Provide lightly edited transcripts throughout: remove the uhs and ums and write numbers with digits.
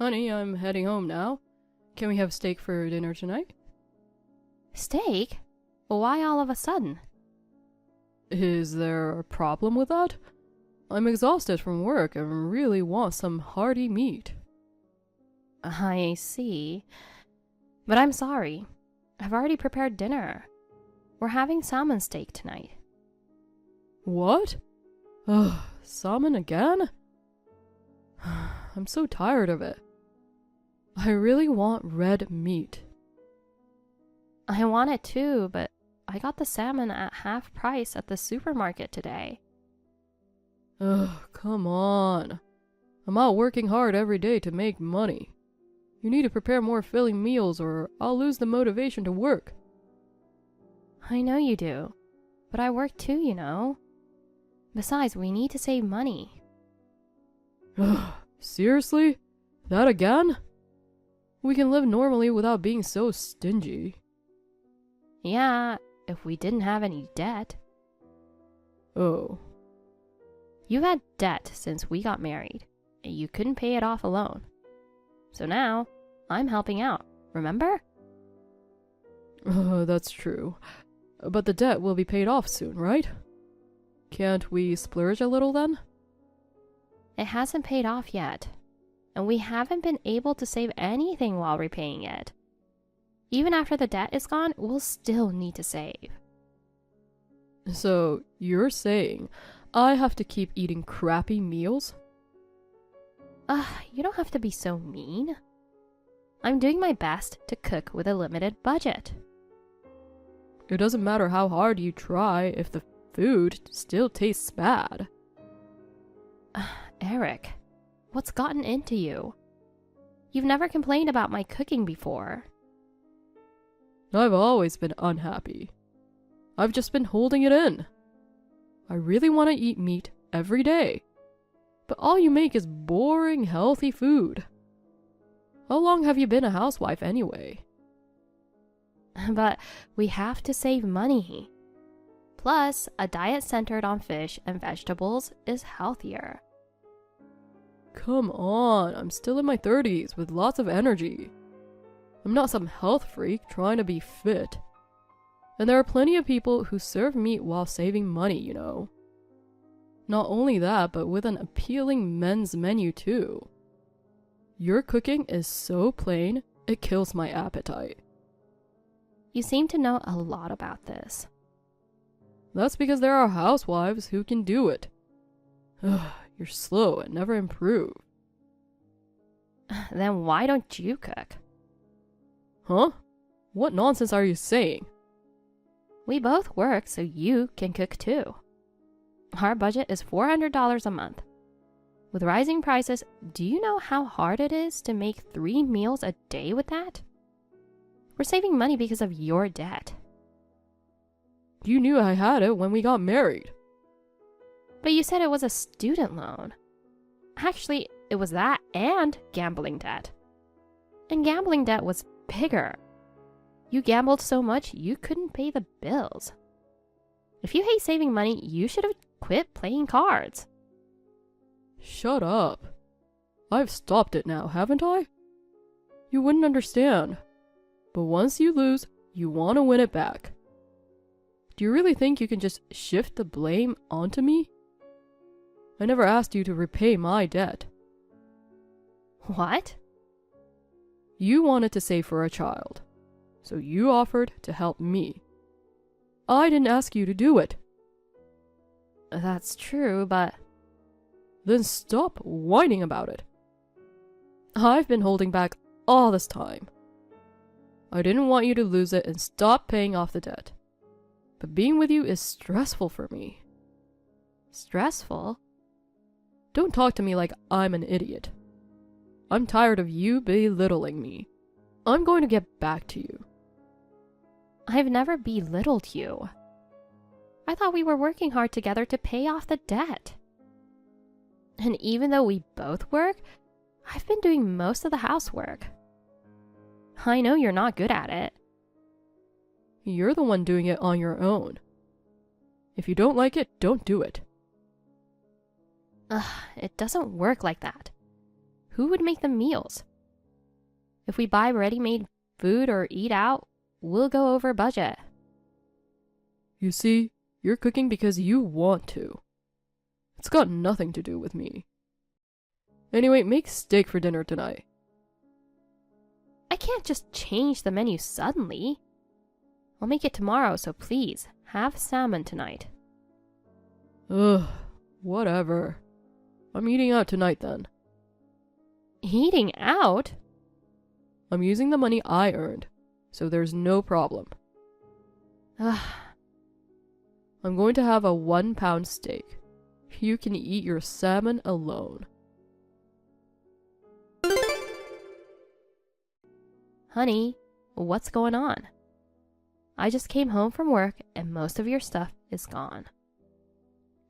Honey, I'm heading home now. Can we have steak for dinner tonight? Steak? Why all of a sudden? Is there a problem with that? I'm exhausted from work and really want some hearty meat. I see. But I'm sorry. I've already prepared dinner. We're having salmon steak tonight. What? Ugh, salmon again? I'm so tired of it. I really want red meat. I want it too, but I got the salmon at half price at the supermarket today. Ugh, come on. I'm out working hard every day to make money. You need to prepare more filling meals or I'll lose the motivation to work. I know you do, but I work too, you know. Besides, we need to save money. Ugh, seriously? That again? We can live normally without being so stingy. Yeah, if we didn't have any debt. Oh. You've had debt since we got married, and you couldn't pay it off alone. So now, I'm helping out, remember? That's true. But the debt will be paid off soon, right? Can't we splurge a little then? It hasn't paid off yet, and we haven't been able to save anything while repaying it. Even after the debt is gone, we'll still need to save. So, you're saying I have to keep eating crappy meals? You don't have to be so mean. I'm doing my best to cook with a limited budget. It doesn't matter how hard you try if the food still tastes bad. Eric, what's gotten into you? You've never complained about my cooking before. I've always been unhappy. I've just been holding it in. I really want to eat meat every day. But all you make is boring, healthy food. How long have you been a housewife anyway? But we have to save money. Plus, a diet centered on fish and vegetables is healthier. Come on, I'm still in my 30s with lots of energy. I'm not some health freak trying to be fit. And there are plenty of people who serve meat while saving money, you know. Not only that, but with an appealing men's menu too. Your cooking is so plain, it kills my appetite. You seem to know a lot about this. That's because there are housewives who can do it. Ugh, you're slow and never improve. Then why don't you cook? Huh? What nonsense are you saying? We both work, so you can cook too. Our budget is $400 a month. With rising prices, do you know how hard it is to make 3 meals a day with that? We're saving money because of your debt. You knew I had it when we got married. But you said it was a student loan. Actually, it was that and gambling debt. And gambling debt was bigger. You gambled so much you couldn't pay the bills. If you hate saving money, you should have quit playing cards. Shut up. I've stopped it now, haven't I? You wouldn't understand. But once you lose, you want to win it back. Do you really think you can just shift the blame onto me? I never asked you to repay my debt. What? You wanted to save for a child, so you offered to help me. I didn't ask you to do it. That's true, but... Then stop whining about it. I've been holding back all this time. I didn't want you to lose it and stop paying off the debt. But being with you is stressful for me. Stressful? Don't talk to me like I'm an idiot. I'm tired of you belittling me. I'm going to get back to you. I've never belittled you. I thought we were working hard together to pay off the debt. And even though we both work, I've been doing most of the housework. I know you're not good at it. You're the one doing it on your own. If you don't like it, don't do it. It doesn't work like that. Who would make the meals? If we buy ready-made food or eat out, we'll go over budget. You see, you're cooking because you want to. It's got nothing to do with me. Anyway, make steak for dinner tonight. I can't just change the menu suddenly. I'll make it tomorrow, so please, have salmon tonight. Ugh, whatever. I'm eating out tonight then. Eating out? I'm using the money I earned, so there's no problem. Ugh. I'm going to have a 1-pound steak. You can eat your salmon alone. Honey, what's going on? I just came home from work and most of your stuff is gone.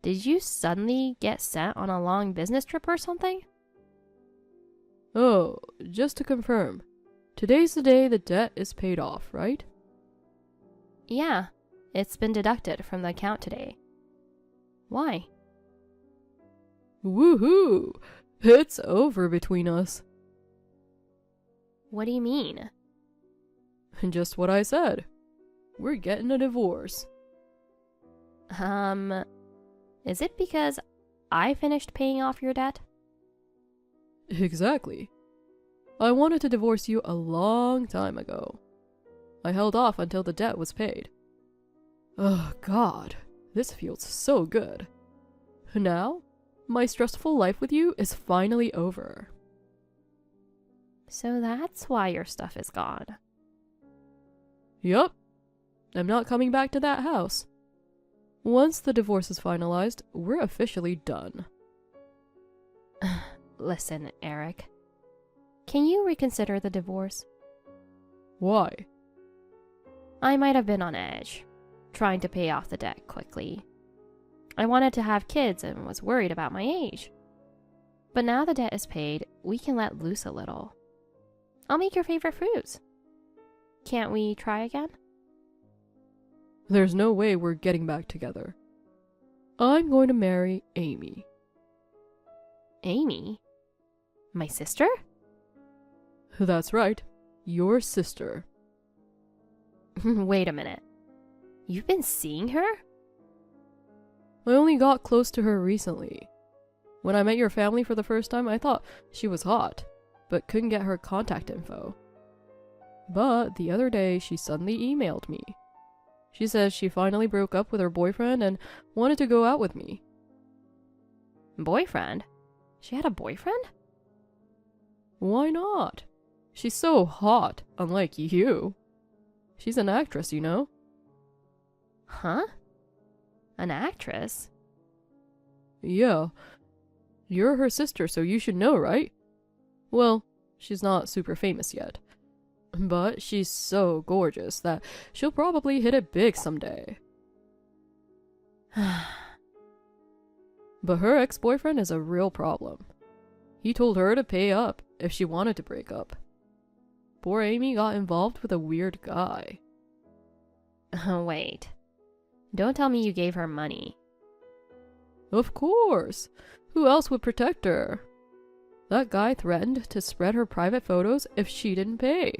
Did you suddenly get sent on a long business trip or something? Oh, just to confirm. Today's the day the debt is paid off, right? Yeah, it's been deducted from the account today. Why? Woohoo! It's over between us. What do you mean? Just what I said. We're getting a divorce. Is it because I finished paying off your debt? Exactly. I wanted to divorce you a long time ago. I held off until the debt was paid. Oh God, this feels so good. Now, my stressful life with you is finally over. So that's why your stuff is gone. Yup. I'm not coming back to that house. Once the divorce is finalized, we're officially done. Listen, Eric. Can you reconsider the divorce? Why? I might have been on edge, trying to pay off the debt quickly. I wanted to have kids and was worried about my age. But now the debt is paid, we can let loose a little. I'll make your favorite foods. Can't we try again? There's no way we're getting back together. I'm going to marry Amy. Amy? My sister? That's right. Your sister. Wait a minute. You've been seeing her? I only got close to her recently. When I met your family for the first time, I thought she was hot, but couldn't get her contact info. But the other day, she suddenly emailed me. She says she finally broke up with her boyfriend and wanted to go out with me. Boyfriend? She had a boyfriend? Why not? She's so hot, unlike you. She's an actress, you know? Huh? An actress? Yeah. You're her sister, so you should know, right? Well, she's not super famous yet. But she's so gorgeous that she'll probably hit it big someday. But her ex-boyfriend is a real problem. He told her to pay up if she wanted to break up. Poor Amy got involved with a weird guy. Wait. Don't tell me you gave her money. Of course. Who else would protect her? That guy threatened to spread her private photos if she didn't pay.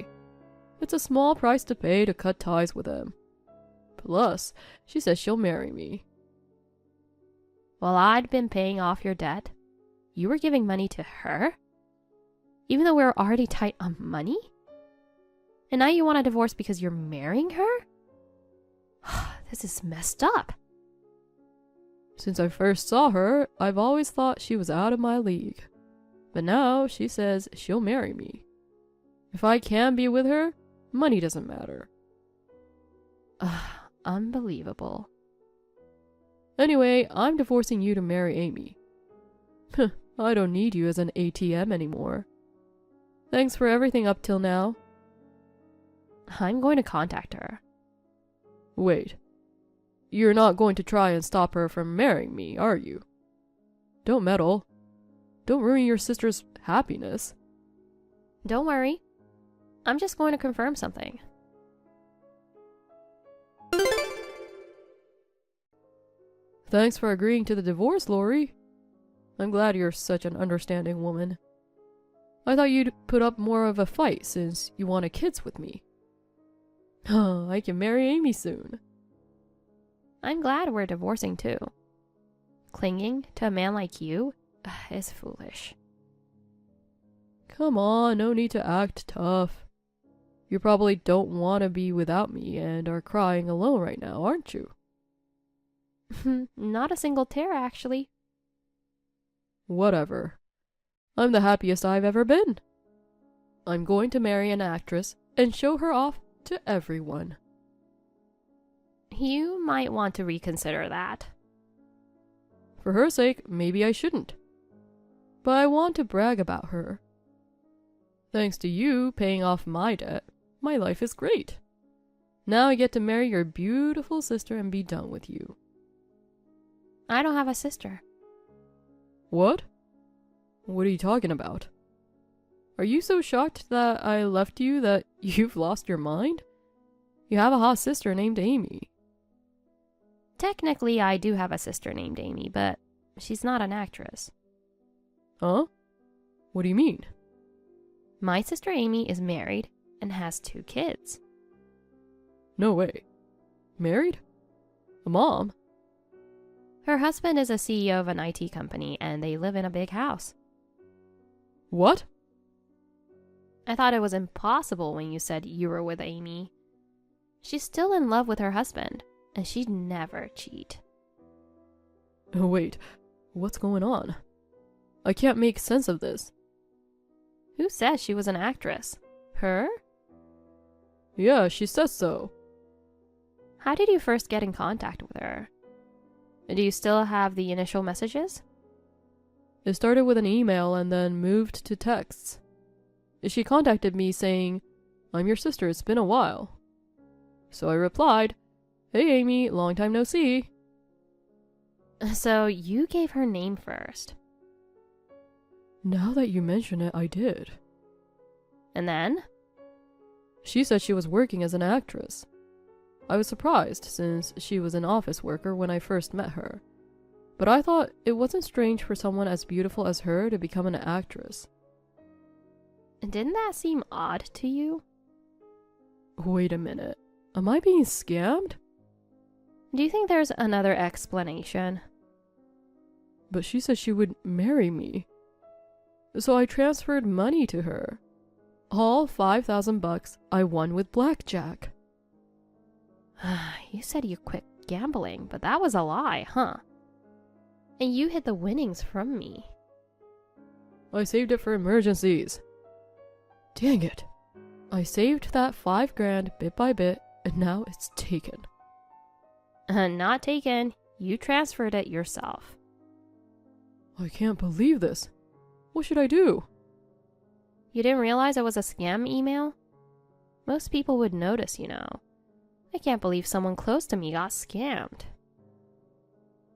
It's a small price to pay to cut ties with him. Plus, she says she'll marry me. While I'd been paying off your debt, you were giving money to her? Even though we were already tight on money? And now you want a divorce because you're marrying her? This is messed up. Since I first saw her, I've always thought she was out of my league. But now she says she'll marry me. If I can be with her, money doesn't matter. Unbelievable. Anyway, I'm divorcing you to marry Amy. I don't need you as an ATM anymore. Thanks for everything up till now. I'm going to contact her. Wait. You're not going to try and stop her from marrying me, are you? Don't meddle. Don't ruin your sister's happiness. Don't worry. I'm just going to confirm something. Thanks for agreeing to the divorce, Lori. I'm glad you're such an understanding woman. I thought you'd put up more of a fight since you wanted kids with me. I can marry Amy soon. I'm glad we're divorcing too. Clinging to a man like you is foolish. Come on, no need to act tough. You probably don't want to be without me and are crying alone right now, aren't you? Not a single tear, actually. Whatever. I'm the happiest I've ever been. I'm going to marry an actress and show her off to everyone. You might want to reconsider that. For her sake, maybe I shouldn't. But I want to brag about her. Thanks to you paying off my debt, my life is great. Now I get to marry your beautiful sister and be done with you. I don't have a sister. What? What are you talking about? Are you so shocked that I left you that you've lost your mind? You have a hot sister named Amy. Technically, I do have a sister named Amy, but she's not an actress. Huh? What do you mean? My sister Amy is married and has 2 kids. No way. Married? A mom? Her husband is a CEO of an IT company and they live in a big house. What? I thought it was impossible when you said you were with Amy. She's still in love with her husband, and she'd never cheat. Oh, wait, what's going on? I can't make sense of this. Who says she was an actress? Her? Yeah, she says so. How did you first get in contact with her? Do you still have the initial messages? It started with an email and then moved to texts. She contacted me saying, "I'm your sister, it's been a while." So I replied, "Hey Amy, long time no see." So you gave her name first. Now that you mention it, I did. And then? She said she was working as an actress. I was surprised since she was an office worker when I first met her. But I thought it wasn't strange for someone as beautiful as her to become an actress. Didn't that seem odd to you? Wait a minute. Am I being scammed? Do you think there's another explanation? But she said she would marry me. So I transferred money to her. All $5,000 I won with blackjack. You said you quit gambling, but that was a lie, huh? And you hid the winnings from me. I saved it for emergencies. Dang it. I saved that $5,000 bit by bit, and now it's taken. Not taken. You transferred it yourself. I can't believe this. What should I do? You didn't realize it was a scam email? Most people would notice, you know. I can't believe someone close to me got scammed.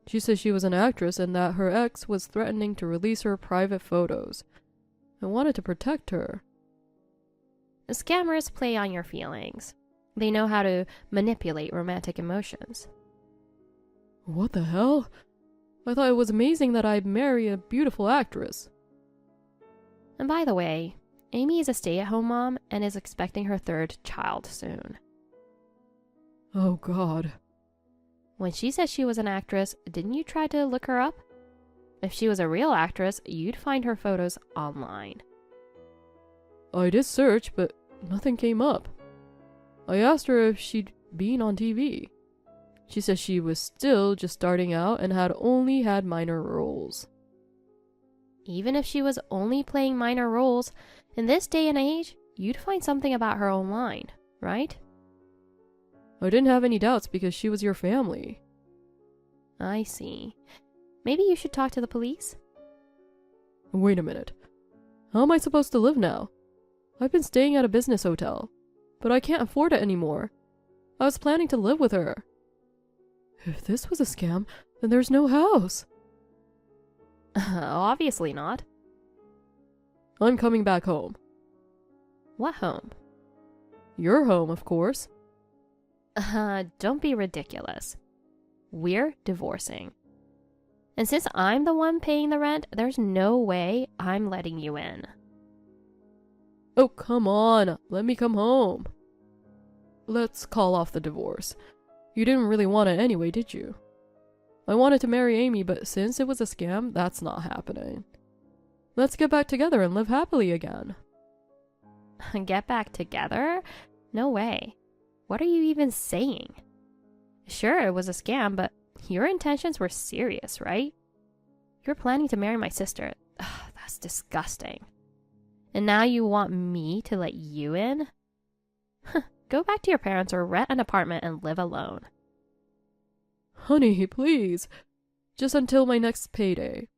She said she was an actress and that her ex was threatening to release her private photos. I wanted to protect her. Scammers play on your feelings. They know how to manipulate romantic emotions. What the hell? I thought it was amazing that I'd marry a beautiful actress. And by the way, Amy is a stay-at-home mom and is expecting her 3rd child soon. Oh God. When she said she was an actress, didn't you try to look her up? If she was a real actress, you'd find her photos online. I did search, but nothing came up. I asked her if she'd been on TV. She said she was still just starting out and had only had minor roles. Even if she was only playing minor roles, in this day and age, you'd find something about her online, right? I didn't have any doubts because she was your family. I see. Maybe you should talk to the police? Wait a minute. How am I supposed to live now? I've been staying at a business hotel, but I can't afford it anymore. I was planning to live with her. If this was a scam, then there's no house. Obviously not. I'm coming back home. What home? Your home, of course. Don't be ridiculous. We're divorcing. And since I'm the one paying the rent, there's no way I'm letting you in. Oh, come on. Let me come home. Let's call off the divorce. You didn't really want it anyway, did you? I wanted to marry Amy, but since it was a scam, that's not happening. Let's get back together and live happily again. Get back together? No way. What are you even saying? Sure, it was a scam, but your intentions were serious, right? You're planning to marry my sister. Ugh, that's disgusting. And now you want me to let you in? Go back to your parents or rent an apartment and live alone. Honey, please. Just until my next payday.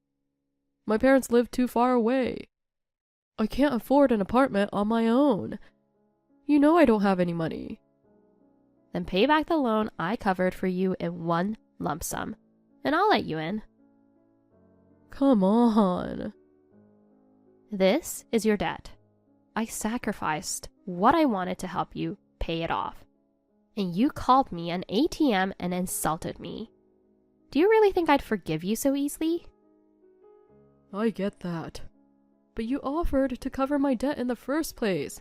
My parents live too far away. I can't afford an apartment on my own. You know I don't have any money. Then pay back the loan I covered for you in one lump sum, and I'll let you in. Come on. This is your debt. I sacrificed what I wanted to help you pay it off. And you called me an ATM and insulted me. Do you really think I'd forgive you so easily? I get that. But you offered to cover my debt in the first place.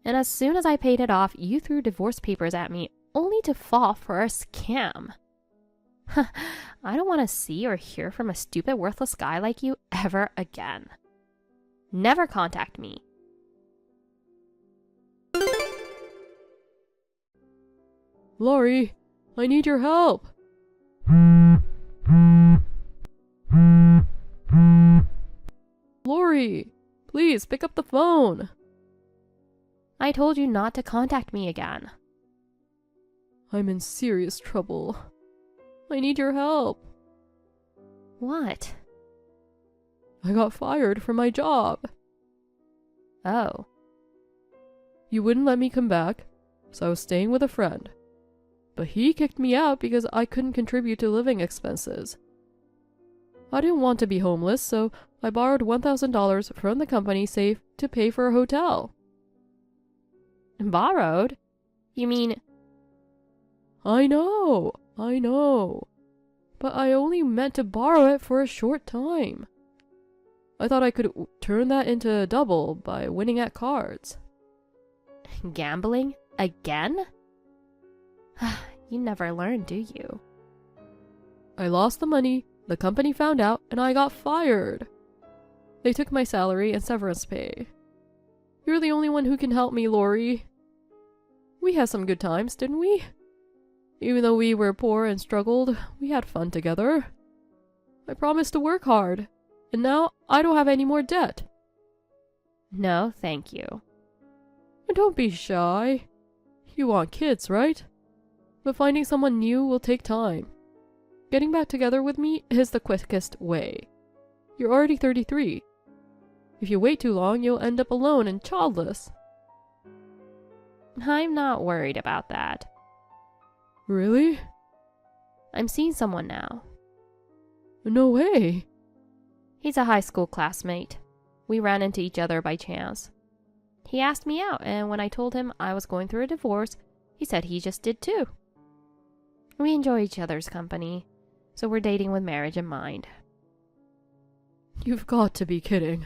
And as soon as I paid it off, you threw divorce papers at me, only to fall for a scam. I don't want to see or hear from a stupid, worthless guy like you ever again. Never contact me. Laurie, I need your help. Laurie, please pick up the phone. I told you not to contact me again. I'm in serious trouble. I need your help. What? I got fired from my job. Oh. You wouldn't let me come back, so I was staying with a friend. But he kicked me out because I couldn't contribute to living expenses. I didn't want to be homeless, so I borrowed $1,000 from the company safe to pay for a hotel. Borrowed? You mean... I know. But I only meant to borrow it for a short time. I thought I could turn that into a double by winning at cards. Gambling? Again? You never learn, do you? I lost the money, the company found out, and I got fired. They took my salary and severance pay. You're the only one who can help me, Laurie. We had some good times, didn't we? Even though we were poor and struggled, we had fun together. I promised to work hard, and now I don't have any more debt. No, thank you. Don't be shy. You want kids, right? But finding someone new will take time. Getting back together with me is the quickest way. You're already 33. If you wait too long, you'll end up alone and childless. I'm not worried about that. Really? I'm seeing someone now. No way. He's a high school classmate. We ran into each other by chance. He asked me out, and when I told him I was going through a divorce, he said he just did too. We enjoy each other's company, so we're dating with marriage in mind. You've got to be kidding.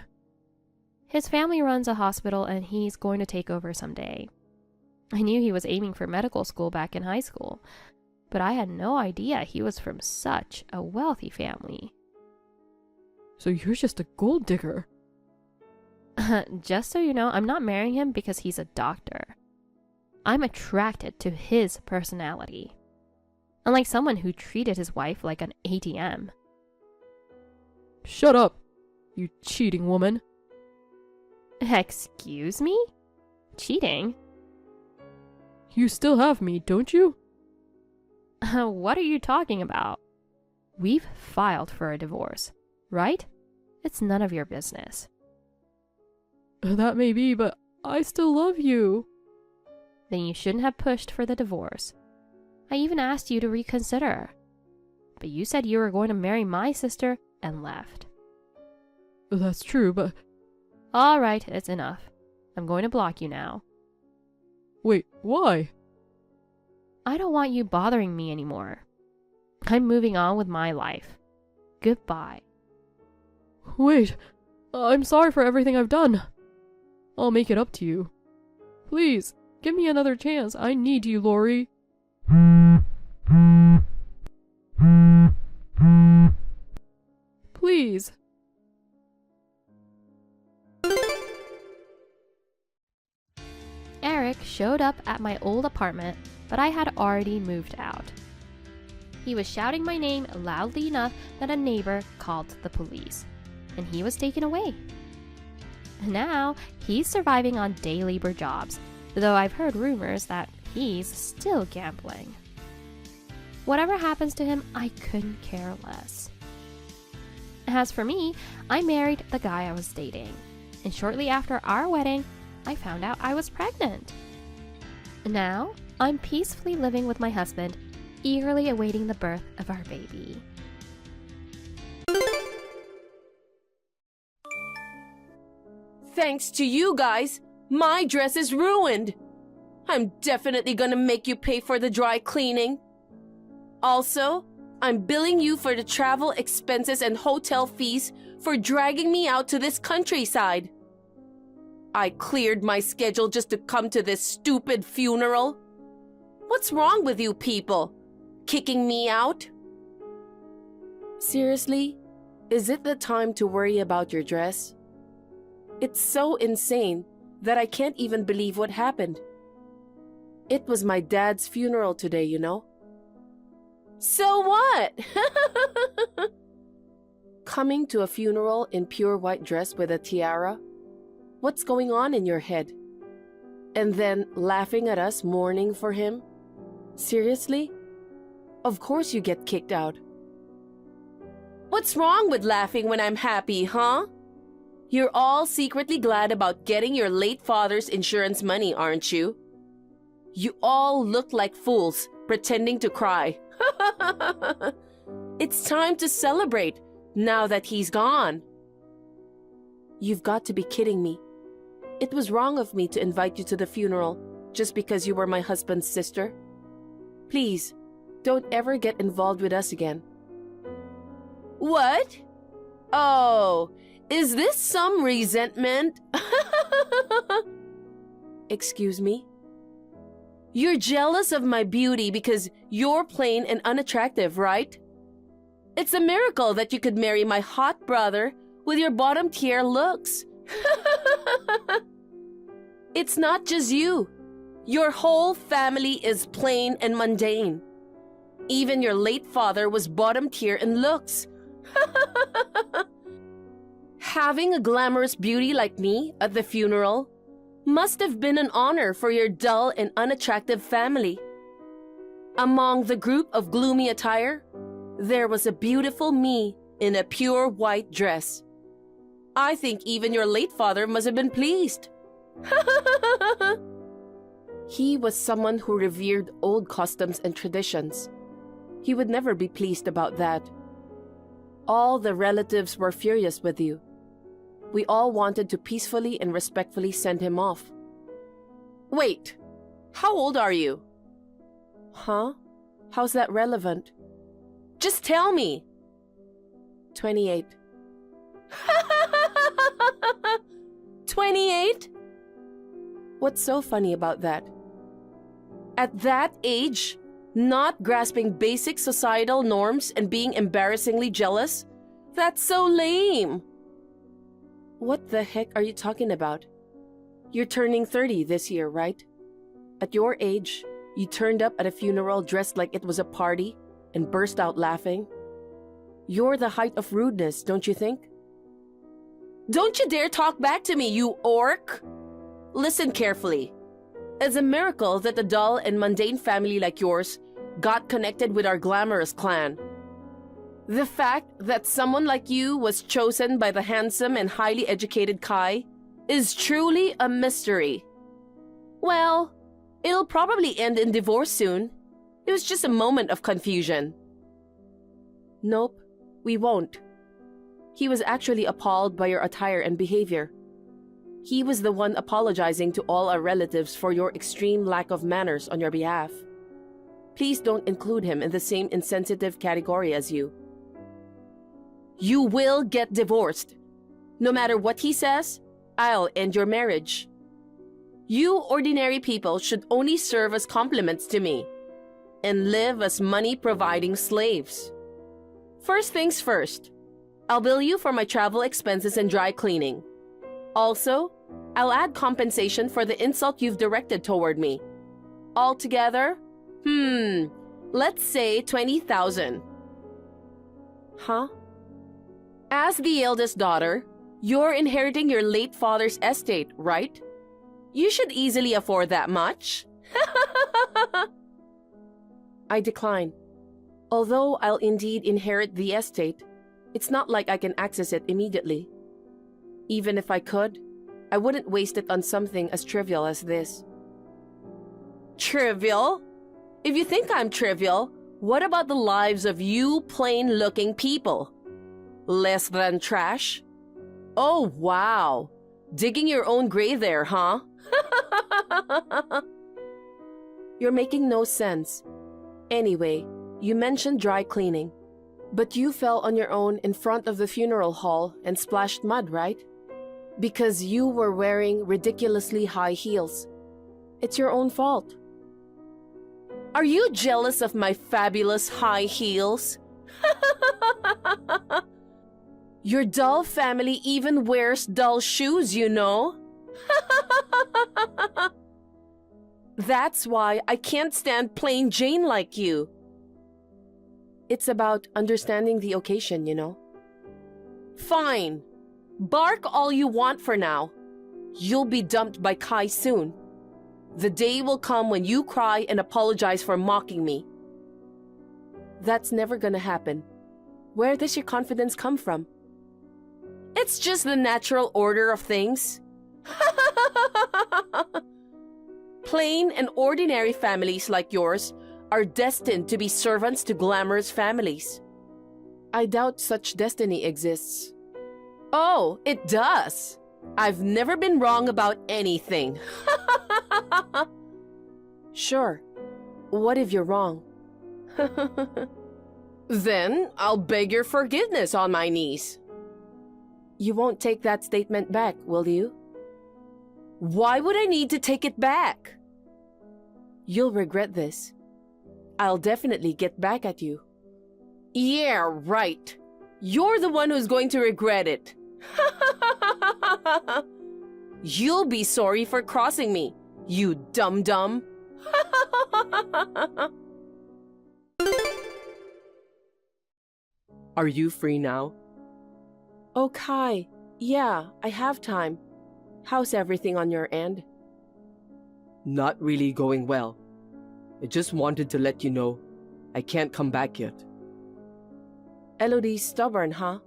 His family runs a hospital, and he's going to take over someday. I knew he was aiming for medical school back in high school, but I had no idea he was from such a wealthy family. So you're just a gold digger. Just so you know, I'm not marrying him because he's a doctor. I'm attracted to his personality. Unlike someone who treated his wife like an ATM. Shut up, you cheating woman. Excuse me? Cheating? You still have me, don't you? What are you talking about? We've filed for a divorce, right? It's none of your business. That may be, but I still love you. Then you shouldn't have pushed for the divorce. I even asked you to reconsider. But you said you were going to marry my sister and left. That's true, but... All right, it's enough. I'm going to block you now. Wait, why? I don't want you bothering me anymore. I'm moving on with my life. Goodbye. Wait, I'm sorry for everything I've done. I'll make it up to you. Please, give me another chance. I need you, Lori. Please. Eric showed up at my old apartment, but I had already moved out. He was shouting my name loudly enough that a neighbor called the police, and he was taken away. Now, he's surviving on day labor jobs, though I've heard rumors that he's still gambling. Whatever happens to him, I couldn't care less. As for me, I married the guy I was dating, and shortly after our wedding, I found out I was pregnant. Now, I'm peacefully living with my husband, eagerly awaiting the birth of our baby. Thanks to you guys, my dress is ruined. I'm definitely gonna make you pay for the dry cleaning. Also, I'm billing you for the travel expenses and hotel fees for dragging me out to this countryside. I cleared my schedule just to come to this stupid funeral. What's wrong with you people? Kicking me out? Seriously? Is it the time to worry about your dress? It's so insane that I can't even believe what happened. It was my dad's funeral today, you know? So what? Coming to a funeral in pure white dress with a tiara? What's going on in your head? And then laughing at us mourning for him? Seriously? Of course you get kicked out. What's wrong with laughing when I'm happy, huh? You're all secretly glad about getting your late father's insurance money, aren't you? You all look like fools pretending to cry. It's time to celebrate now that he's gone. You've got to be kidding me. It was wrong of me to invite you to the funeral just because you were my husband's sister. Please, don't ever get involved with us again. What? Oh, is this some resentment? Excuse me? You're jealous of my beauty because you're plain and unattractive, right? It's a miracle that you could marry my hot brother with your bottom-tier looks. It's not just you. Your whole family is plain and mundane. Even your late father was bottom-tier in looks. Having a glamorous beauty like me at the funeral must have been an honor for your dull and unattractive family. Among the group of gloomy attire, there was a beautiful me in a pure white dress. I think even your late father must have been pleased. He was someone who revered old customs and traditions. He would never be pleased about that. All the relatives were furious with you. We all wanted to peacefully and respectfully send him off. Wait, how old are you? Huh? How's that relevant? Just tell me. 28. 28? What's so funny about that? At that age, not grasping basic societal norms and being embarrassingly jealous? That's so lame. What the heck are you talking about? You're turning 30 this year, right? At your age, you turned up at a funeral dressed like it was a party and burst out laughing. You're the height of rudeness, don't you think? Don't you dare talk back to me, you orc! Listen carefully. It's a miracle that a dull and mundane family like yours got connected with our glamorous clan. The fact that someone like you was chosen by the handsome and highly educated Kai is truly a mystery. Well, it'll probably end in divorce soon. It was just a moment of confusion. Nope, we won't. He was actually appalled by your attire and behavior. He was the one apologizing to all our relatives for your extreme lack of manners on your behalf. Please don't include him in the same insensitive category as you. You will get divorced. No matter what he says, I'll end your marriage. You ordinary people should only serve as compliments to me and live as money-providing slaves. First things first, I'll bill you for my travel expenses and dry cleaning. Also, I'll add compensation for the insult you've directed toward me. Altogether, let's say 20,000. Huh? As the eldest daughter, you're inheriting your late father's estate, right? You should easily afford that much. I decline. Although I'll indeed inherit the estate, it's not like I can access it immediately. Even if I could, I wouldn't waste it on something as trivial as this. Trivial? If you think I'm trivial, what about the lives of you plain-looking people? Less than trash? Oh, wow. Digging your own grave there, huh? You're making no sense. Anyway, you mentioned dry cleaning. But you fell on your own in front of the funeral hall and splashed mud, right? Because you were wearing ridiculously high heels. It's your own fault. Are you jealous of my fabulous high heels? Your dull family even wears dull shoes, you know? That's why I can't stand plain Jane like you. It's about understanding the occasion, you know? Fine. Bark all you want for now. You'll be dumped by Kai soon. The day will come when you cry and apologize for mocking me. That's never gonna happen. Where does your confidence come from? It's just the natural order of things. Plain and ordinary families like yours are destined to be servants to glamorous families. I doubt such destiny exists. Oh, it does. I've never been wrong about anything. Sure. What if you're wrong? Then I'll beg your forgiveness on my knees. You won't take that statement back, will you? Why would I need to take it back? You'll regret this. I'll definitely get back at you. Yeah, right. You're the one who's going to regret it. You'll be sorry for crossing me, you dum-dum. Are you free now? Oh, Kai. Yeah, I have time. How's everything on your end? Not really going well. I just wanted to let you know I can't come back yet. Elodie's stubborn, huh?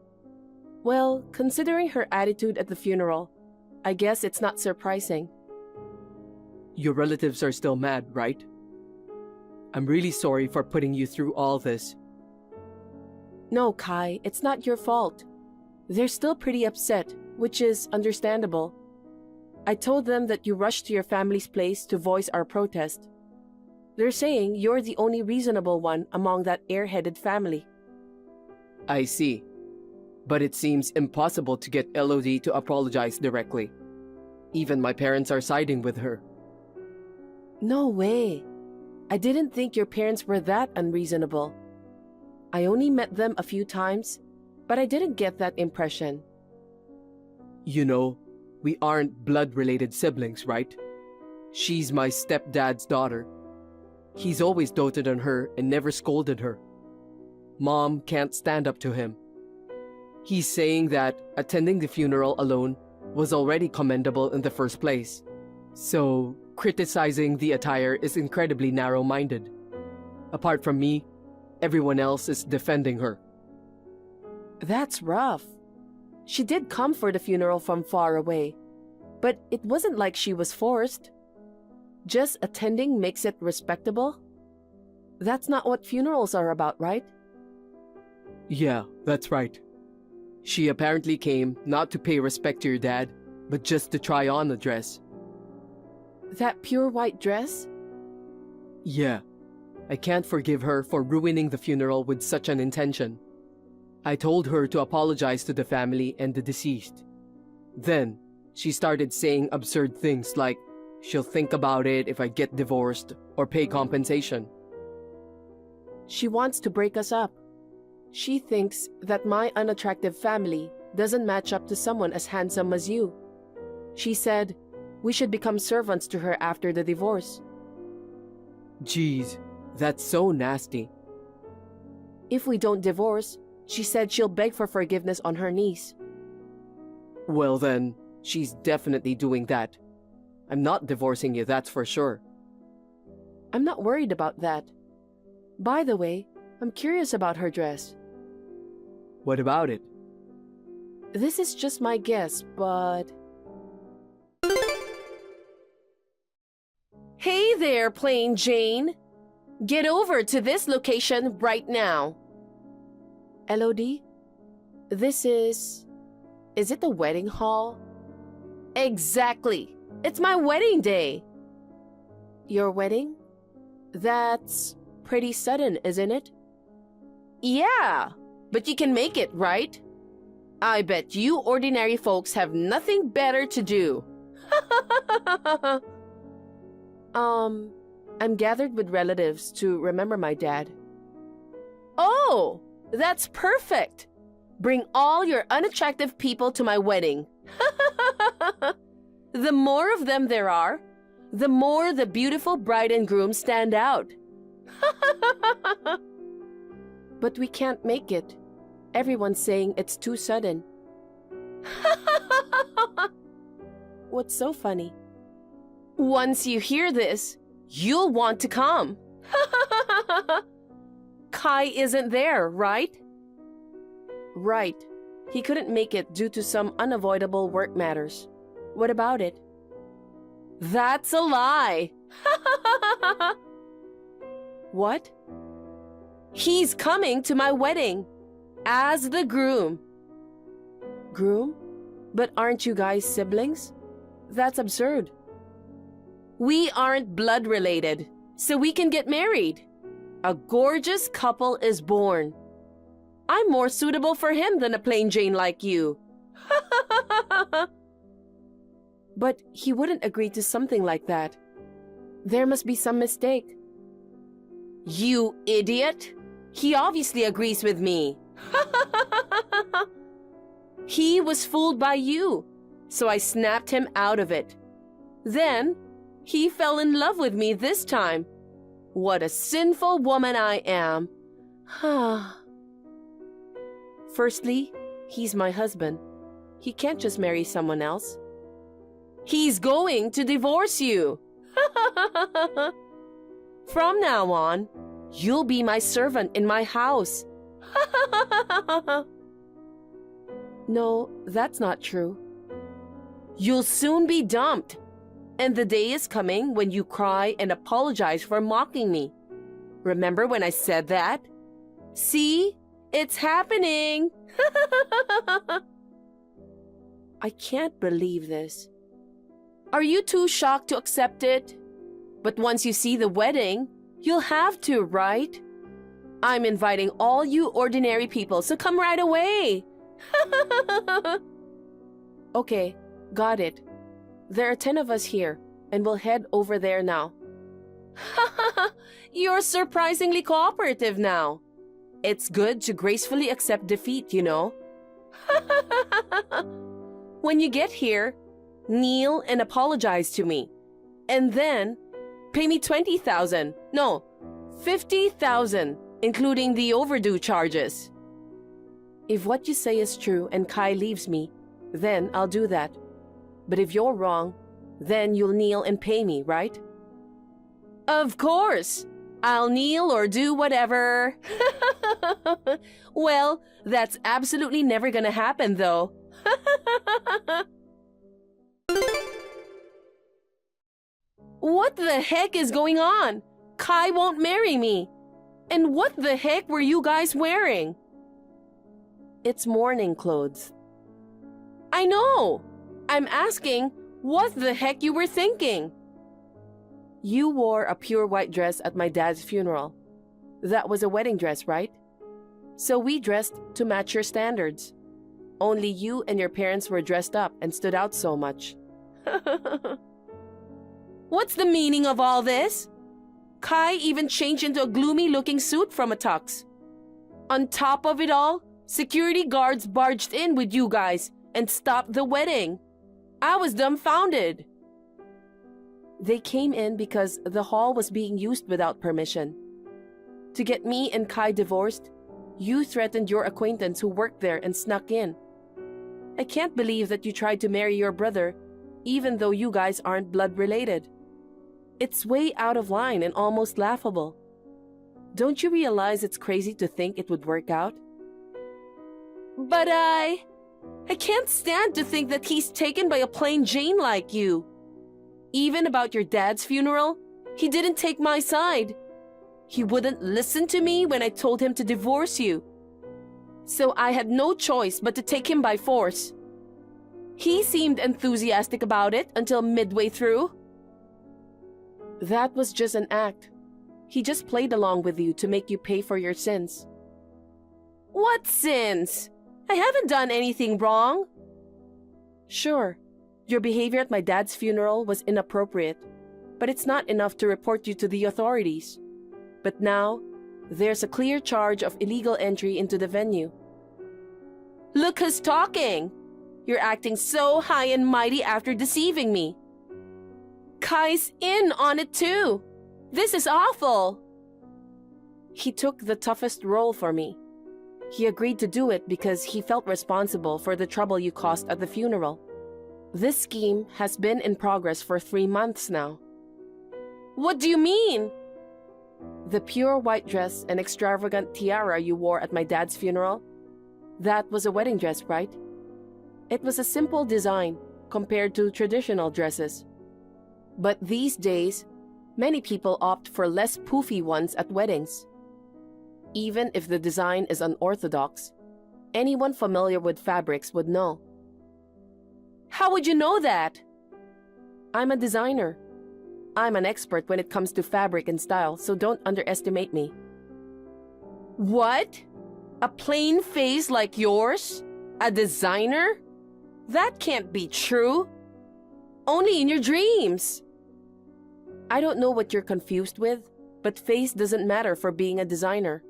Well, considering her attitude at the funeral, I guess it's not surprising. Your relatives are still mad, right? I'm really sorry for putting you through all this. No, Kai, it's not your fault. They're still pretty upset, which is understandable. I told them that you rushed to your family's place to voice our protest. They're saying you're the only reasonable one among that airheaded family. I see. But it seems impossible to get Elodie to apologize directly. Even my parents are siding with her. No way. I didn't think your parents were that unreasonable. I only met them a few times, but I didn't get that impression. You know, we aren't blood-related siblings, right? She's my stepdad's daughter. He's always doted on her and never scolded her. Mom can't stand up to him. He's saying that attending the funeral alone was already commendable in the first place. So, criticizing the attire is incredibly narrow-minded. Apart from me, everyone else is defending her. That's rough. She did come for the funeral from far away, but it wasn't like she was forced. Just attending makes it respectable? That's not what funerals are about, right? Yeah, that's right. She apparently came not to pay respect to your dad, but just to try on the dress. That pure white dress? Yeah. I can't forgive her for ruining the funeral with such an intention. I told her to apologize to the family and the deceased. Then, she started saying absurd things like She'll think about it if I get divorced or pay compensation. She wants to break us up. She thinks that my unattractive family doesn't match up to someone as handsome as you. She said we should become servants to her after the divorce. Geez, that's so nasty. If we don't divorce, she said she'll beg for forgiveness on her knees. Well then, she's definitely doing that. I'm not divorcing you, that's for sure. I'm not worried about that. By the way, I'm curious about her dress. What about it? This is just my guess, but... Hey there, Plain Jane! Get over to this location right now. LOD? This is... Is it the wedding hall? Exactly! It's my wedding day! Your wedding? That's pretty sudden, isn't it? Yeah, but you can make it, right? I bet you ordinary folks have nothing better to do. I'm gathered with relatives to remember my dad. Oh, that's perfect! Bring all your unattractive people to my wedding. The more of them there are, the more the beautiful bride and groom stand out. But we can't make it. Everyone's saying it's too sudden. What's so funny? Once you hear this, you'll want to come. Kai isn't there, right? Right. He couldn't make it due to some unavoidable work matters. What about it? That's a lie. What? He's coming to my wedding as the groom. Groom? But aren't you guys siblings? That's absurd. We aren't blood related, so we can get married. A gorgeous couple is born. I'm more suitable for him than a plain Jane like you. But he wouldn't agree to something like that. There must be some mistake. You idiot! He obviously agrees with me. He was fooled by you, so I snapped him out of it. Then, he fell in love with me this time. What a sinful woman I am. Firstly, he's my husband. He can't just marry someone else. He's going to divorce you. From now on, you'll be my servant in my house. No, that's not true. You'll soon be dumped. And the day is coming when you cry and apologize for mocking me. Remember when I said that? See? It's happening! I can't believe this. Are you too shocked to accept it? But once you see the wedding, you'll have to, right? I'm inviting all you ordinary people, so come right away! Okay, got it. There are 10 of us here, and we'll head over there now. You're surprisingly cooperative now. It's good to gracefully accept defeat, you know. When you get here, kneel and apologize to me. And then, pay me 20,000. No, 50,000, including the overdue charges. If what you say is true and Kai leaves me, then I'll do that. But if you're wrong, then you'll kneel and pay me, right? Of course! I'll kneel or do whatever. Well, that's absolutely never gonna happen, though. What the heck is going on? Kai won't marry me. And what the heck were you guys wearing? It's mourning clothes. I know! I'm asking what the heck you were thinking. You wore a pure white dress at my dad's funeral. That was a wedding dress, right? So we dressed to match your standards. Only you and your parents were dressed up and stood out so much. What's the meaning of all this? Kai even changed into a gloomy-looking suit from a tux. On top of it all, security guards barged in with you guys and stopped the wedding. I was dumbfounded. They came in because the hall was being used without permission. To get me and Kai divorced, you threatened your acquaintance who worked there and snuck in. I can't believe that you tried to marry your brother, even though you guys aren't blood related. It's way out of line and almost laughable. Don't you realize it's crazy to think it would work out? But I can't stand to think that he's taken by a plain Jane like you. Even about your dad's funeral, he didn't take my side. He wouldn't listen to me when I told him to divorce you. So I had no choice but to take him by force. He seemed enthusiastic about it until midway through. That was just an act. He just played along with you to make you pay for your sins. What sins? I haven't done anything wrong. Sure, your behavior at my dad's funeral was inappropriate, but it's not enough to report you to the authorities. But now, there's a clear charge of illegal entry into the venue. Look who's talking! You're acting so high and mighty after deceiving me. Kai's in on it too. This is awful. He took the toughest role for me. He agreed to do it because he felt responsible for the trouble you caused at the funeral. This scheme has been in progress for 3 months now. What do you mean? The pure white dress and extravagant tiara you wore at my dad's funeral, that was a wedding dress, right? It was a simple design compared to traditional dresses. But these days, many people opt for less poofy ones at weddings. Even if the design is unorthodox, anyone familiar with fabrics would know. How would you know that? I'm a designer. I'm an expert when it comes to fabric and style, so don't underestimate me. What? A plain face like yours? A designer? That can't be true. Only in your dreams. I don't know what you're confused with, but face doesn't matter for being a designer.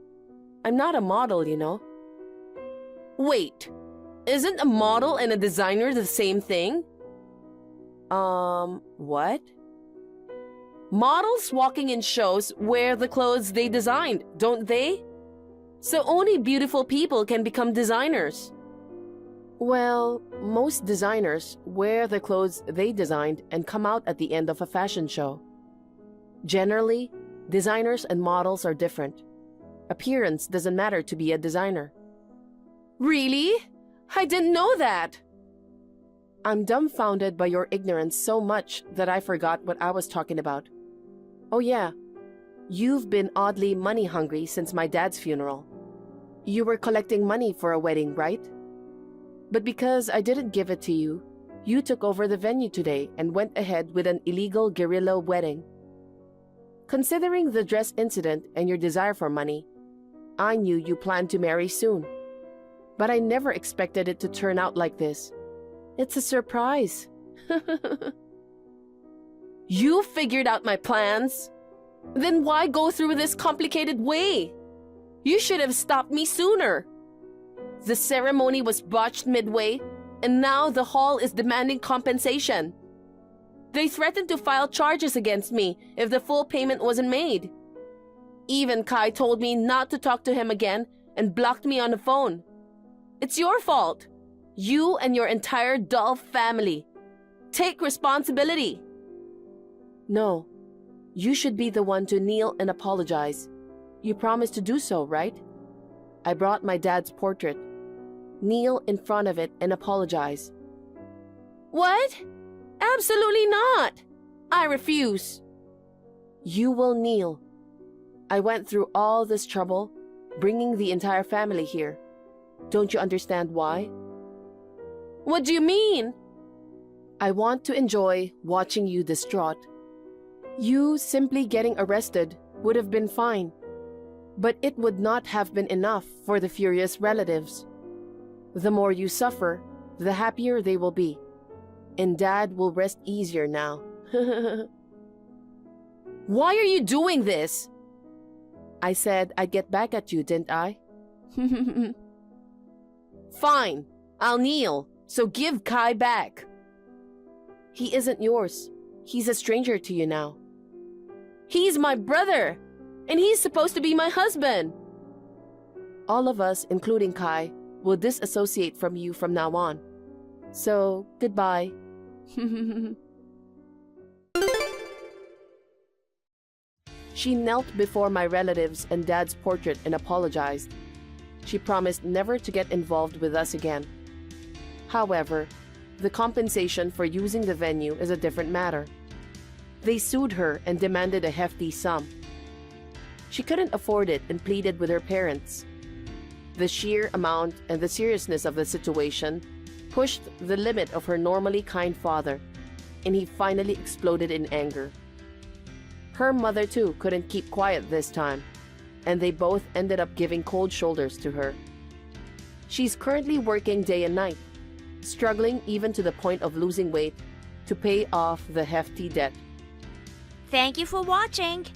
I'm not a model, you know. Wait, isn't a model and a designer the same thing? What? Models walking in shows wear the clothes they designed, don't they? So only beautiful people can become designers. Well, most designers wear the clothes they designed and come out at the end of a fashion show. Generally, designers and models are different. Appearance doesn't matter to be a designer. Really? I didn't know that. I'm dumbfounded by your ignorance so much that I forgot what I was talking about. Oh yeah, you've been oddly money hungry since my dad's funeral. You were collecting money for a wedding, right? But because I didn't give it to you, you took over the venue today and went ahead with an illegal guerrilla wedding. Considering the dress incident and your desire for money, I knew you planned to marry soon. But I never expected it to turn out like this. It's a surprise. You figured out my plans? Then why go through this complicated way? You should have stopped me sooner. The ceremony was botched midway, and now the hall is demanding compensation. They threatened to file charges against me if the full payment wasn't made. Even Kai told me not to talk to him again and blocked me on the phone. It's your fault. You and your entire dull family. Take responsibility. No, you should be the one to kneel and apologize. You promised to do so, right? I brought my dad's portrait. Kneel in front of it and apologize. What? Absolutely not. I refuse. You will kneel. I went through all this trouble, bringing the entire family here. Don't you understand why? What do you mean? I want to enjoy watching you distraught. You simply getting arrested would have been fine, but it would not have been enough for the furious relatives. The more you suffer, the happier they will be. And Dad will rest easier now. Why are you doing this? I said I'd get back at you, didn't I? Fine, I'll kneel, so give Kai back. He isn't yours. He's a stranger to you now. He's my brother, and he's supposed to be my husband. All of us, including Kai, will disassociate from you from now on. So, goodbye. She knelt before my relatives and Dad's portrait and apologized. She promised never to get involved with us again. However, the compensation for using the venue is a different matter. They sued her and demanded a hefty sum. She couldn't afford it and pleaded with her parents. The sheer amount and the seriousness of the situation pushed the limit of her normally kind father, and he finally exploded in anger. Her mother too couldn't keep quiet this time, and they both ended up giving cold shoulders to her. She's currently working day and night, struggling even to the point of losing weight to pay off the hefty debt. Thank you for watching.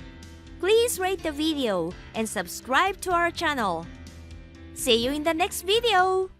Please rate the video and subscribe to our channel. See you in the next video.